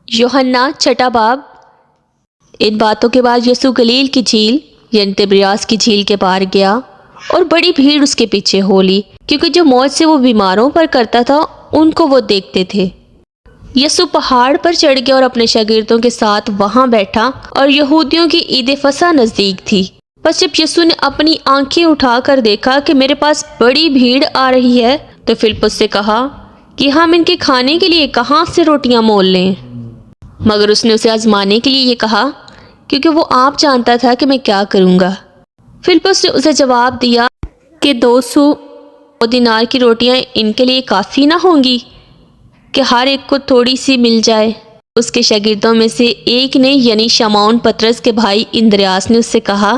یوحنا چھٹا باب۔ ان باتوں کے بعد یسوع گلیل کی جھیل یعنی تبریاس کی جھیل کے پار گیا اور بڑی بھیڑ اس کے پیچھے ہو لی، کیونکہ جو معجزے وہ بیماروں پر کرتا تھا ان کو وہ دیکھتے تھے۔ یسوع پہاڑ پر چڑھ گیا اور اپنے شاگردوں کے ساتھ وہاں بیٹھا، اور یہودیوں کی عید فصح نزدیک تھی۔ پس جب یسوع نے اپنی آنکھیں اٹھا کر دیکھا کہ میرے پاس بڑی بھیڑ آ رہی ہے، تو فلپس سے کہا کہ ہم ان کے کھانے کے لیے کہاں سے روٹیاں مول لیں؟ مگر اس نے اسے آزمانے کے لیے یہ کہا، کیونکہ وہ آپ جانتا تھا کہ میں کیا کروں گا۔ فلپس نے اسے جواب دیا کہ 200 دینار کی روٹیاں ان کے لیے کافی نہ ہوں گی کہ ہر ایک کو تھوڑی سی مل جائے۔ اس کے شاگردوں میں سے ایک نے یعنی شمعون پطرس کے بھائی اندریاس نے اس سے کہا،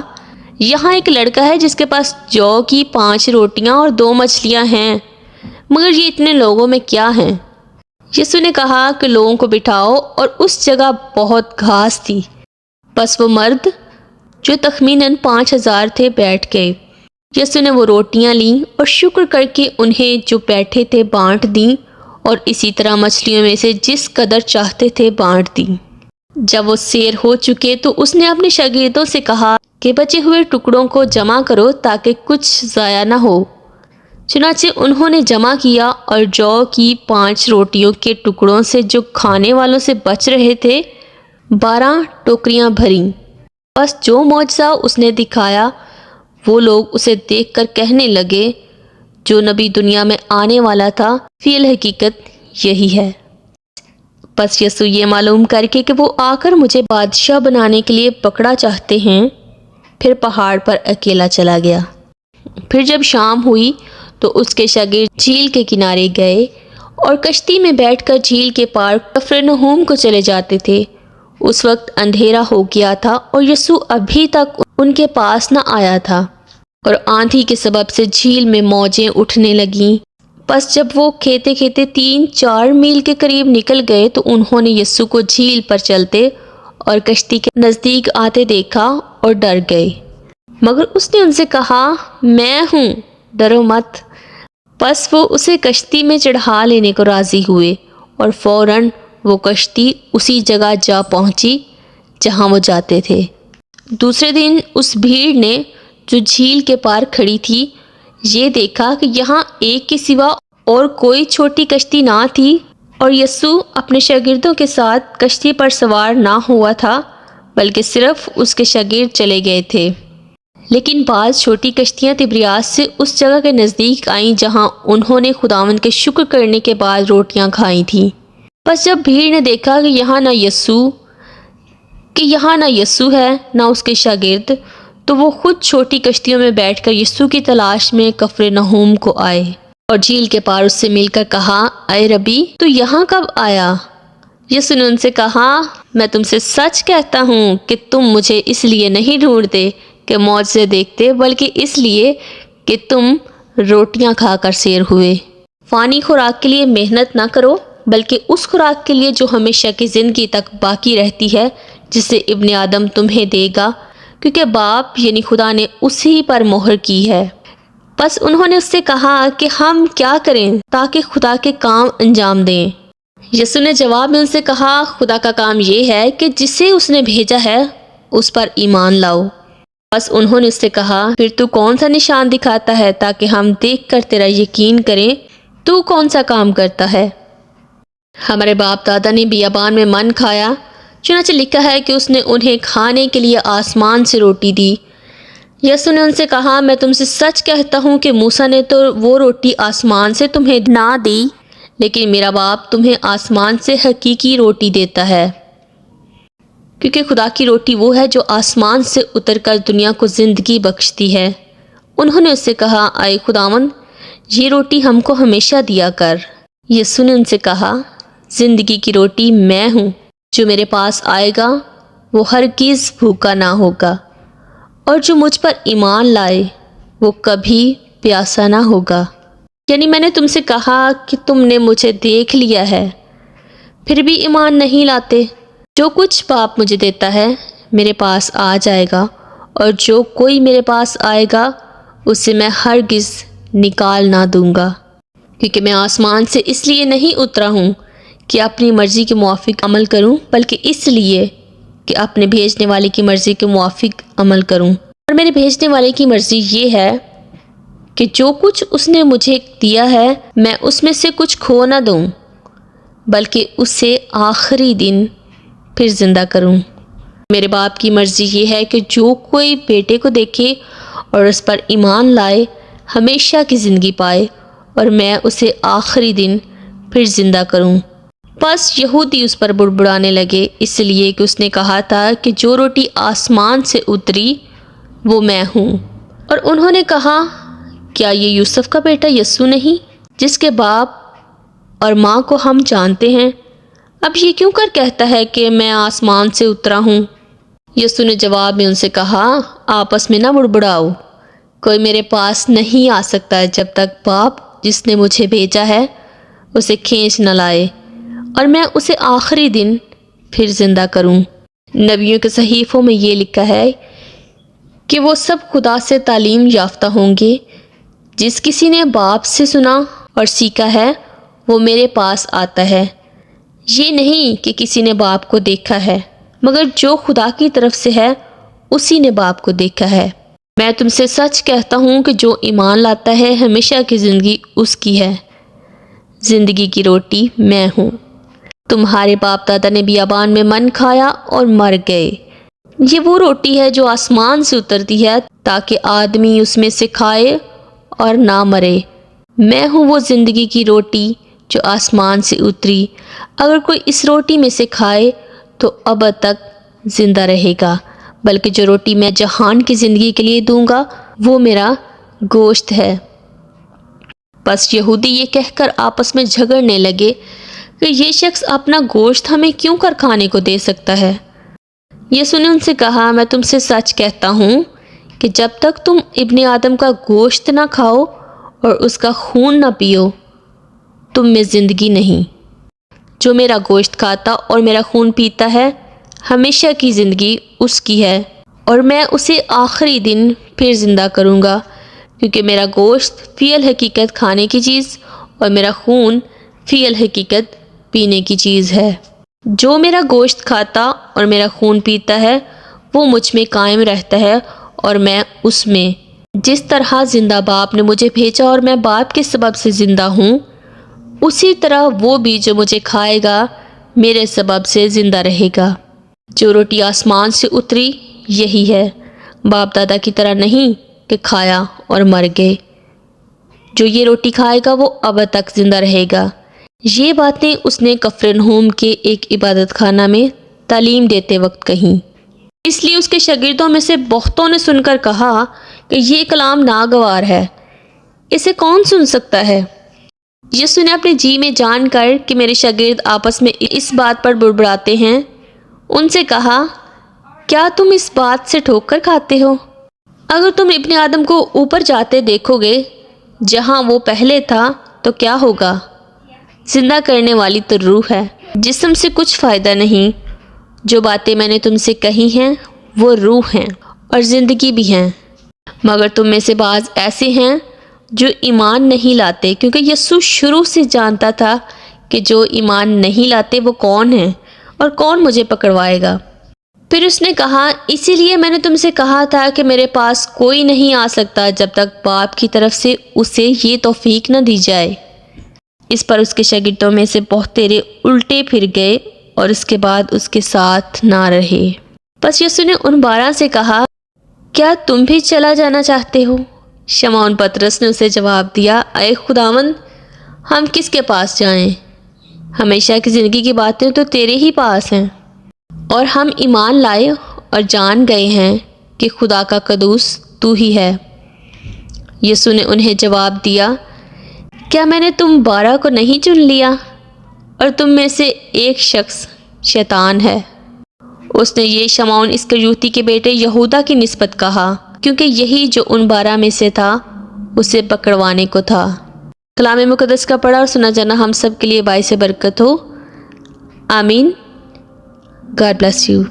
یہاں ایک لڑکا ہے جس کے پاس جو کی 5 روٹیاں اور 2 مچھلیاں ہیں، مگر یہ اتنے لوگوں میں کیا ہیں؟ یسوع نے کہا کہ لوگوں کو بٹھاؤ، اور اس جگہ بہت گھاس تھی۔ پس وہ مرد جو تخمیناً 5000 تھے بیٹھ گئے۔ یسوع نے وہ روٹیاں لیں اور شکر کر کے انہیں جو بیٹھے تھے بانٹ دیں، اور اسی طرح مچھلیوں میں سے جس قدر چاہتے تھے بانٹ دیں۔ جب وہ سیر ہو چکے تو اس نے اپنے شاگردوں سے کہا کہ بچے ہوئے ٹکڑوں کو جمع کرو تاکہ کچھ ضائع نہ ہو۔ چنانچہ انہوں نے جمع کیا، اور جو کی 5 روٹیوں کے ٹکڑوں سے جو کھانے والوں سے بچ رہے تھے 12 ٹوکریاں بھریں۔ بس جو معجزہ اس نے دکھایا وہ لوگ اسے دیکھ کر کہنے لگے، جو نبی دنیا میں آنے والا تھا فی الحقیقت یہی ہے۔ پس یسوع یہ معلوم کر کے کہ وہ آ کر مجھے بادشاہ بنانے کے لیے پکڑا چاہتے ہیں، پھر پہاڑ پر اکیلا چلا گیا۔ پھر جب شام ہوئی تو اس کے شاگرد جھیل کے کنارے گئے اور کشتی میں بیٹھ کر جھیل کے پار کفرنہوم کو چلے جاتے تھے۔ اس وقت اندھیرا ہو گیا تھا اور یسوع ابھی تک ان کے پاس نہ آیا تھا، اور آندھی کے سبب سے جھیل میں موجیں اٹھنے لگیں۔ پس جب وہ کھیتے کھیتے 3-4 میل کے قریب نکل گئے تو انہوں نے یسوع کو جھیل پر چلتے اور کشتی کے نزدیک آتے دیکھا اور ڈر گئے۔ مگر اس نے ان سے کہا، میں ہوں، ڈرو مت۔ پس وہ اسے کشتی میں چڑھا لینے کو راضی ہوئے، اور فوراً وہ کشتی اسی جگہ جا پہنچی جہاں وہ جاتے تھے۔ دوسرے دن اس بھیڑ نے جو جھیل کے پار کھڑی تھی یہ دیکھا کہ یہاں ایک کے سوا اور کوئی چھوٹی کشتی نہ تھی، اور یسوع اپنے شاگردوں کے ساتھ کشتی پر سوار نہ ہوا تھا، بلکہ صرف اس کے شاگرد چلے گئے تھے۔ لیکن بعض چھوٹی کشتیاں تبریاس سے اس جگہ کے نزدیک آئیں جہاں انہوں نے خداوند کے شکر کرنے کے بعد روٹیاں کھائی تھیں۔ پس جب بھیڑ نے دیکھا کہ یہاں نہ یسوع ہے نہ اس کے شاگرد، تو وہ خود چھوٹی کشتیوں میں بیٹھ کر یسوع کی تلاش میں کفرنہوم کو آئے، اور جھیل کے پار اس سے مل کر کہا، اے ربی، تو یہاں کب آیا؟ یسوع نے ان سے کہا، میں تم سے سچ کہتا ہوں کہ تم مجھے اس لیے نہیں ڈھونڈتے کہ معجزے دیکھتے، بلکہ اس لیے کہ تم روٹیاں کھا کر سیر ہوئے۔ فانی خوراک کے لیے محنت نہ کرو، بلکہ اس خوراک کے لیے جو ہمیشہ کی زندگی تک باقی رہتی ہے، جسے ابن آدم تمہیں دے گا، کیونکہ باپ یعنی خدا نے اسی پر مہر کی ہے۔ پس انہوں نے اس سے کہا کہ ہم کیا کریں تاکہ خدا کے کام انجام دیں؟ یسوع نے جواب میں ان سے کہا، خدا کا کام یہ ہے کہ جسے اس نے بھیجا ہے اس پر ایمان لاؤ۔ بس انہوں نے اس سے کہا، پھر تو کون سا نشان دکھاتا ہے تاکہ ہم دیکھ کر تیرا یقین کریں؟ تو کون سا کام کرتا ہے؟ ہمارے باپ دادا نے بیابان میں من کھایا، چنانچہ لکھا ہے کہ اس نے انہیں کھانے کے لیے آسمان سے روٹی دی۔ یسوع نے ان سے کہا، میں تم سے سچ کہتا ہوں کہ موسیٰ نے تو وہ روٹی آسمان سے تمہیں نہ دی، لیکن میرا باپ تمہیں آسمان سے حقیقی روٹی دیتا ہے، کیونکہ خدا کی روٹی وہ ہے جو آسمان سے اتر کر دنیا کو زندگی بخشتی ہے۔ انہوں نے اس سے کہا، اے خداوند، یہ روٹی ہم کو ہمیشہ دیا کر۔ یسوع نے ان سے کہا، زندگی کی روٹی میں ہوں، جو میرے پاس آئے گا وہ ہرگز بھوکا نہ ہوگا، اور جو مجھ پر ایمان لائے وہ کبھی پیاسا نہ ہوگا۔ یعنی میں نے تم سے کہا کہ تم نے مجھے دیکھ لیا ہے، پھر بھی ایمان نہیں لاتے۔ جو کچھ باپ مجھے دیتا ہے میرے پاس آ جائے گا، اور جو کوئی میرے پاس آئے گا اسے میں ہرگز نکال نہ دوں گا، کیونکہ میں آسمان سے اس لیے نہیں اترا ہوں کہ اپنی مرضی کے موافق عمل کروں، بلکہ اس لیے کہ اپنے بھیجنے والے کی مرضی کے موافق عمل کروں۔ اور میرے بھیجنے والے کی مرضی یہ ہے کہ جو کچھ اس نے مجھے دیا ہے میں اس میں سے کچھ کھو نہ دوں، بلکہ اسے آخری دن پھر زندہ کروں۔ میرے باپ کی مرضی یہ ہے کہ جو کوئی بیٹے کو دیکھے اور اس پر ایمان لائے ہمیشہ کی زندگی پائے، اور میں اسے آخری دن پھر زندہ کروں۔ بس یہودی اس پر بڑبڑانے لگے، اس لیے کہ اس نے کہا تھا کہ جو روٹی آسمان سے اتری وہ میں ہوں۔ اور انہوں نے کہا، کیا یہ یوسف کا بیٹا یسوع نہیں، جس کے باپ اور ماں کو ہم جانتے ہیں؟ اب یہ کیوں کر کہتا ہے کہ میں آسمان سے اترا ہوں؟ یسوع نے جواب میں ان سے کہا، آپس میں نہ بڑبڑاؤ، کوئی میرے پاس نہیں آ سکتا جب تک باپ جس نے مجھے بھیجا ہے اسے کھینچ نہ لائے، اور میں اسے آخری دن پھر زندہ کروں۔ نبیوں کے صحیفوں میں یہ لکھا ہے کہ وہ سب خدا سے تعلیم یافتہ ہوں گے۔ جس کسی نے باپ سے سنا اور سیکھا ہے وہ میرے پاس آتا ہے۔ یہ نہیں کہ کسی نے باپ کو دیکھا ہے، مگر جو خدا کی طرف سے ہے اسی نے باپ کو دیکھا ہے۔ میں تم سے سچ کہتا ہوں کہ جو ایمان لاتا ہے ہمیشہ کی زندگی اس کی ہے۔ زندگی کی روٹی میں ہوں۔ تمہارے باپ دادا نے بیابان میں من کھایا اور مر گئے۔ یہ وہ روٹی ہے جو آسمان سے اترتی ہے تاکہ آدمی اس میں سے کھائے اور نہ مرے۔ میں ہوں وہ زندگی کی روٹی جو آسمان سے اتری۔ اگر کوئی اس روٹی میں سے کھائے تو ابد تک زندہ رہے گا، بلکہ جو روٹی میں جہان کی زندگی کے لیے دوں گا وہ میرا گوشت ہے۔ بس یہودی یہ کہہ کر آپس میں جھگڑنے لگے کہ یہ شخص اپنا گوشت ہمیں کیوں کر کھانے کو دے سکتا ہے۔ یسوع نے ان سے کہا، میں تم سے سچ کہتا ہوں کہ جب تک تم ابن آدم کا گوشت نہ کھاؤ اور اس کا خون نہ پیو تم میں زندگی نہیں۔ جو میرا گوشت کھاتا اور میرا خون پیتا ہے ہمیشہ کی زندگی اس کی ہے، اور میں اسے آخری دن پھر زندہ کروں گا، کیونکہ میرا گوشت فی الحقیقت کھانے کی چیز اور میرا خون فی الحقیقت پینے کی چیز ہے۔ جو میرا گوشت کھاتا اور میرا خون پیتا ہے وہ مجھ میں قائم رہتا ہے اور میں اس میں۔ جس طرح زندہ باپ نے مجھے بھیجا اور میں باپ کے سبب سے زندہ ہوں، اسی طرح وہ بھی جو مجھے کھائے گا میرے سبب سے زندہ رہے گا۔ جو روٹی آسمان سے اتری یہی ہے، باپ دادا کی طرح نہیں کہ کھایا اور مر گئے۔ جو یہ روٹی کھائے گا وہ ابد تک زندہ رہے گا۔ یہ باتیں اس نے کفرنہوم کے ایک عبادت خانہ میں تعلیم دیتے وقت کہیں۔ اس لیے اس کے شاگردوں میں سے بہتوں نے سن کر کہا کہ یہ کلام ناگوار ہے، اسے کون سن سکتا ہے؟ یسوع نے اپنے جی میں جان کر کہ میرے شاگرد آپس میں اس بات پر بڑبڑاتے ہیں ان سے کہا، کیا تم اس بات سے ٹھوکر کھاتے ہو؟ اگر تم ابن آدم کو اوپر جاتے دیکھو گے جہاں وہ پہلے تھا تو کیا ہوگا؟ زندہ کرنے والی تو روح ہے، جسم سے کچھ فائدہ نہیں۔ جو باتیں میں نے تم سے کہی ہیں وہ روح ہیں اور زندگی بھی ہیں، مگر تم میں سے بعض ایسے ہیں جو ایمان نہیں لاتے، کیونکہ یسوع شروع سے جانتا تھا کہ جو ایمان نہیں لاتے وہ کون ہیں اور کون مجھے پکڑوائے گا۔ پھر اس نے کہا، اسی لیے میں نے تم سے کہا تھا کہ میرے پاس کوئی نہیں آ سکتا جب تک باپ کی طرف سے اسے یہ توفیق نہ دی جائے۔ اس پر اس کے شاگردوں میں سے بہتیرے الٹے پھر گئے اور اس کے بعد اس کے ساتھ نہ رہے۔ پس یسوع نے ان 12 سے کہا، کیا تم بھی چلا جانا چاہتے ہو؟ شمعون پطرس نے اسے جواب دیا، اے خداوند، ہم کس کے پاس جائیں؟ ہمیشہ کی زندگی کی باتیں تو تیرے ہی پاس ہیں، اور ہم ایمان لائے اور جان گئے ہیں کہ خدا کا قدوس تو ہی ہے۔ یسوع نے انہیں جواب دیا، کیا میں نے تم 12 کو نہیں چن لیا؟ اور تم میں سے ایک شخص شیطان ہے۔ اس نے یہ شمعون اسکریوتی کے بیٹے یہودا کی نسبت کہا، کیونکہ یہی جو ان 12 میں سے تھا اسے پکڑوانے کو تھا۔ کلام مقدس کا پڑھا اور سنا جانا ہم سب کے لیے باعث برکت ہو۔ آمین۔ God bless you.